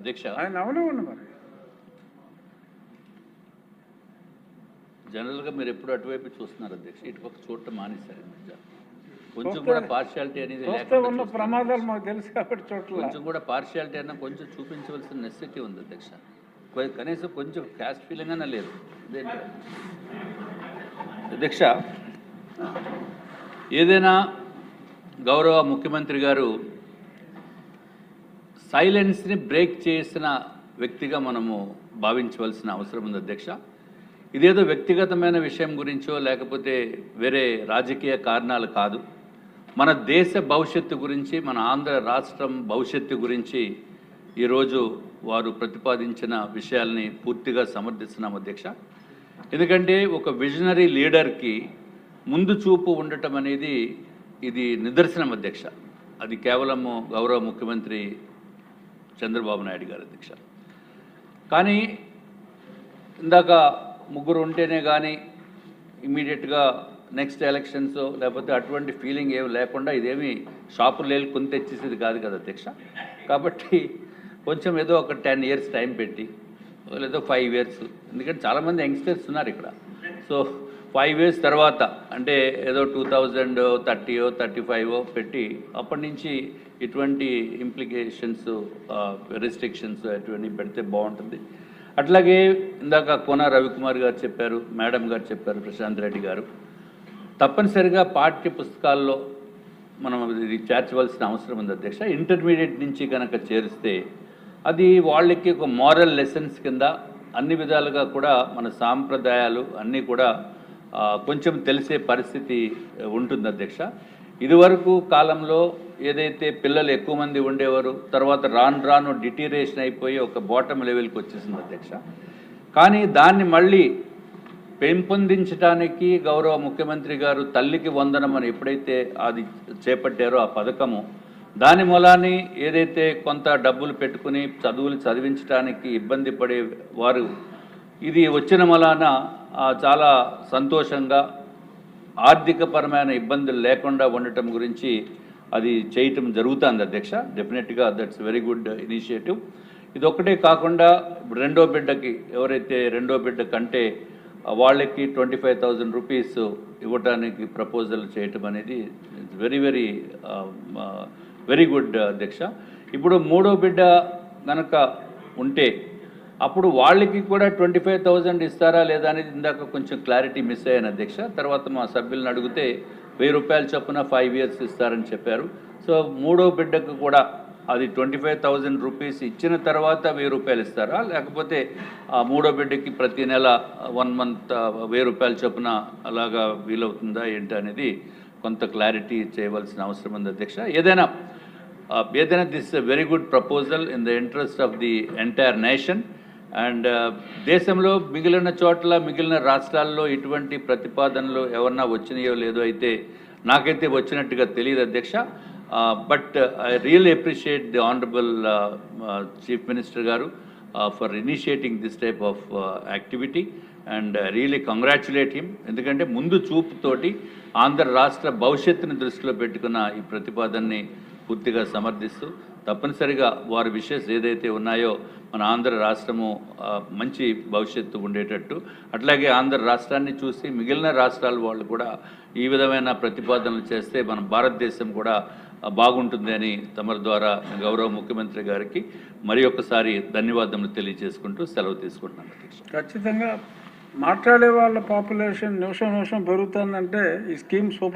అధ్యక్ష ఆయన అవనివ్వండి మరి. జనరల్గా మీరు ఎప్పుడు అటువైపు చూస్తున్నారు అధ్యక్ష, ఇటుపక్క చూడటం మానేశారు. కొంచెం కూడా పార్షియాలిటీ అనేది ఉన్న ప్రమాదాలు మాకు తెలుసు కాబట్టి చూడలేదు. కొంచెం కూడా పార్షియాలిటీ అన్న కొంచెం చూపించవలసిన నెసెసిటీ ఉంది అధ్యక్ష. కనీసం కొంచెం క్యాస్ట్ ఫీలింగ్ అన్న లేదు అధ్యక్ష. ఏదైనా గౌరవ ముఖ్యమంత్రి గారు సైలెన్స్ని బ్రేక్ చేసిన వ్యక్తిగా మనము భావించవలసిన అవసరం ఉంది అధ్యక్ష. ఇదేదో వ్యక్తిగతమైన విషయం గురించో లేకపోతే వేరే రాజకీయ కారణాలు కాదు. మన దేశ భవిష్యత్తు గురించి, మన ఆంధ్ర రాష్ట్రం భవిష్యత్తు గురించి ఈరోజు వారు ప్రతిపాదించిన విషయాల్ని పూర్తిగా సమర్థిస్తున్నాం అధ్యక్ష. ఎందుకంటే ఒక విజనరీ లీడర్కి ముందు చూపు ఉండటం అనేది ఇది నిదర్శనం అధ్యక్ష. అది కేవలము గౌరవ ముఖ్యమంత్రి చంద్రబాబు నాయుడు గారు అధ్యక్ష. కానీ ఇందాక ముగ్గురు ఉంటేనే కానీ ఇమీడియట్గా నెక్స్ట్ ఎలక్షన్స్ లేకపోతే అటువంటి ఫీలింగ్ ఏమి లేకుండా ఇదేమి షాపులు లేని కొని తెచ్చేసేది కాదు కదా అధ్యక్ష. కాబట్టి కొంచెం ఏదో ఒక 10 years టైం పెట్టి లేదో 5 years, ఎందుకంటే చాలామంది యంగ్స్టర్స్ ఉన్నారు ఇక్కడ. సో 5 years తర్వాత అంటే ఏదో 2030 35 పెట్టి అప్పటి నుంచి ఇటువంటి ఇంప్లికేషన్స్ రెస్ట్రిక్షన్స్ అటువంటి పెడితే బాగుంటుంది. అట్లాగే ఇందాక కోన రవికుమార్ గారు చెప్పారు, మేడం గారు చెప్పారు, ప్రశాంత్ రెడ్డి గారు, తప్పనిసరిగా పాఠ్య పుస్తకాల్లో మనం ఇది చేర్చవలసిన అవసరం ఉంది అధ్యక్ష. ఇంటర్మీడియట్ నుంచి కనుక చేరిస్తే అది వాళ్ళకి ఒక మారల్ లెసన్స్ కింద అన్ని విధాలుగా కూడా మన సాంప్రదాయాలు అన్నీ కూడా కొంచెం తెలిసే పరిస్థితి ఉంటుంది అధ్యక్ష. ఇదివరకు కాలంలో ఏదైతే పిల్లలు ఎక్కువ మంది ఉండేవారు, తర్వాత రాను డిటీరేషన్ అయిపోయి ఒక బాటమ్ లెవెల్కి వచ్చేసింది అధ్యక్ష. కానీ దాన్ని మళ్ళీ పెంపొందించడానికి గౌరవ ముఖ్యమంత్రి గారు తల్లికి వందనం అని ఎప్పుడైతే అది చేపట్టారో ఆ పథకము, దాని మూలాన్ని ఏదైతే కొంత డబ్బులు పెట్టుకుని చదువులు చదివించడానికి ఇబ్బంది పడే వారు ఇది వచ్చిన మూలాన చాలా సంతోషంగా ఆర్థికపరమైన ఇబ్బందులు లేకుండా ఉండటం గురించి అది చేయటం జరుగుతుంది అధ్యక్ష. డెఫినెట్గా దట్స్ వెరీ గుడ్ ఇనిషియేటివ్. ఇది ఒక్కటే కాకుండా రెండో బిడ్డకి ఎవరైతే రెండో బిడ్డ కంటే వాళ్ళకి 25,000 రూపీస్ ఇవ్వటానికి ప్రపోజల్ చేయటం అనేది వెరీ వెరీ వెరీ గుడ్ అధ్యక్ష. ఇప్పుడు మూడో బిడ్డ కనుక ఉంటే అప్పుడు వాళ్ళకి కూడా 25,000 ఇస్తారా లేదా అనేది ఇందాక కొంచెం క్లారిటీ మిస్ అయ్యాను అధ్యక్ష. తర్వాత మా సభ్యులను అడిగితే 1,000 రూపాయల చొప్పున 5 years ఇస్తారని చెప్పారు. సో మూడో బిడ్డకు కూడా అది 25,000 రూపీస్ ఇచ్చిన తర్వాత 1,000 రూపాయలు ఇస్తారా, లేకపోతే ఆ మూడో బిడ్డకి ప్రతి నెల 1 month 1,000 రూపాయల చొప్పున అలాగా వీలవుతుందా ఏంటి అనేది కొంత క్లారిటీ చేయవలసిన అవసరం ఉంది అధ్యక్ష. ఏదైనా this very good proposal in the interest of the entire nation. And దేశంలో మిగిలిన చోట్ల మిగిలిన రాష్ట్రాల్లో ఇటువంటి ప్రతిపాదనలు ఎవరన్నా వచ్చినాయో లేదో అయితే నాకైతే వచ్చినట్టుగా తెలియదు అధ్యక్ష. But I really appreciate the honourable chief minister గారు for initiating this type of activity and really congratulate him. ఎందుకంటే ముందు చూపుతోటి ఆంధ్ర రాష్ట్ర భవిష్యత్తుని దృష్టిలో పెట్టుకున్న ఈ ప్రతిపాదనని పూర్తిగా సమర్థిస్తూ తప్పనిసరిగా వారి విషయస్ ఏదైతే ఉన్నాయో మన ఆంధ్ర రాష్ట్రము మంచి భవిష్యత్తు ఉండేటట్టు, అట్లాగే ఆంధ్ర రాష్ట్రాన్ని చూసి మిగిలిన రాష్ట్రాల వాళ్ళు కూడా ఈ విధమైన ప్రతిపాదనలు చేస్తే మన భారతదేశం కూడా బాగుంటుంది అని తమరి ద్వారా గౌరవ ముఖ్యమంత్రి గారికి మరి ఒక్కసారి ధన్యవాదములు తెలియజేసుకుంటూ సెలవు తీసుకుంటున్నాను అధ్యక్ష. ఖచ్చితంగా మాట్లాడే వాళ్ళ పాపులేషన్ నిమిషం పెరుగుతుందంటే ఈ స్కీమ్ సూపర్.